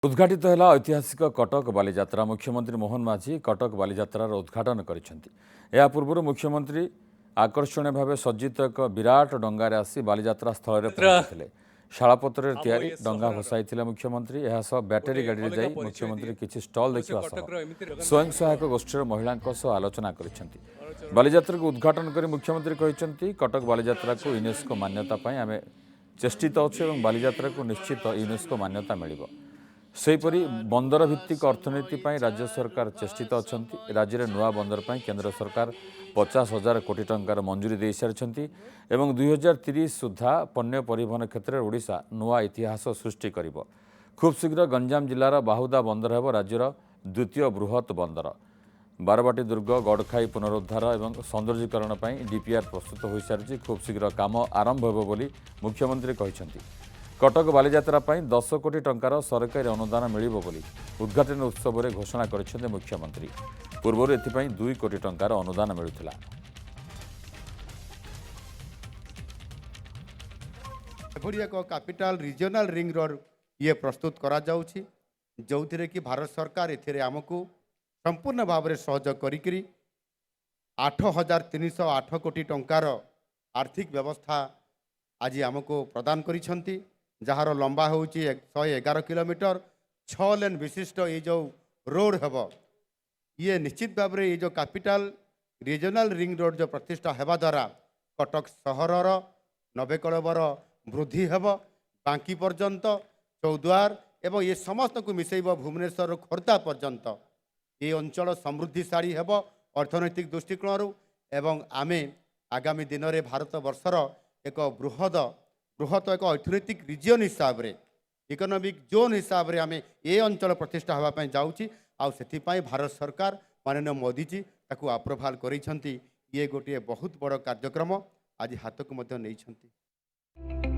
उद्घाटित है ऐतिहासिक कटक बालीजात्रा। मुख्यमंत्री मोहन माझी कटक बालीजात्रार उद्घाटन कर पूर्व मुख्यमंत्री आकर्षणीय भाव सज्जित एक विराट डंगार आसी बालीजात्रा स्थल में पहुंची शालापत्र तैयारी डंगा भसाई मुख्यमंत्री बैटेरी गाड़ी जाई मुख्यमंत्री किसी स्टल देखा स्वयं सहायक गोष्ठी महिला आलोचना कर बालीजात्रा को उद्घाटन कर मुख्यमंत्री कहते कटक बालीजात्रा को यूनेस्को मान्यता आम चेष्टित अच्छे बालीजात्रा को निश्चित यूनेस्को मान्यता मिल सेहीपरि बंदर भित्तिक अर्थनीति राज्य सरकार चेष्टित अच्छा राज्य में नुआ बंदर पर केंद्र सरकार 50,000 कोटी टंकार मंजूरी दे सारी 2030 सुधा पण्य परिवहन क्षेत्र में ओडिशा नुआ इतिहास सृष्टि कर खूब शीघ्र गंजाम जिलार बाहुदा बंदर होब राज्यर द्वितीय बृहत बंदर बारवाटी दुर्ग गड़खाई पुनरुद्धार और सौंदर्यीकरण डीपीआर प्रस्तुत हो सारी खूब शीघ्र काम आरंभ हो मुख्यमंत्री कहते कटक बालीजात्रा 10 कोटी टंकार सरकारी अनुदान मिल उद्घाटन उत्सव में घोषणा कर मुख्यमंत्री पूर्व एथपाई 2 कोटी टंकार अनुदान मिलुला। एक कैपिटल रीजनल रिंग रोड ये प्रस्तुत करा जाउछि जो थी कि भारत सरकार एथिरे आमको संपूर्ण भाव में सहयोग करी 8,308 कोटी टंकार आर्थिक व्यवस्था आज आमको प्रदान करिसंती जार लंबा हूँ 111 किलोमीटर 6 लेन विशिष्ट ये जो रोड हेब ये निश्चित भाव में ये जो कैपिटल रीजनल रिंग रोड जो प्रतिष्ठा हेबा द्वारा कटक सहरर नवेकलबर वृद्धि हेब बांकी पर्यंत चौद्वार एवं ये समस्त को मिसेब भुवनेश्वर खोर्धा पर्यंत ये अंचल समृद्धिशाली हेब अर्थनैतिक दृष्टिकोण एवं आमे आगामी दिन में भारत वर्षर एक बृहत एक अर्थनैतिक रिजन हिसाब से इकोनॉमिक जोन हिसाब से आम ये अंचल प्रतिष्ठा होगापी जाऊँगी आउ भारत सरकार माननीय मोदी जी ताकू अप्रूवाल कर ये गोटे बहुत बड़ कार्यक्रम आज हाथ को नहीं।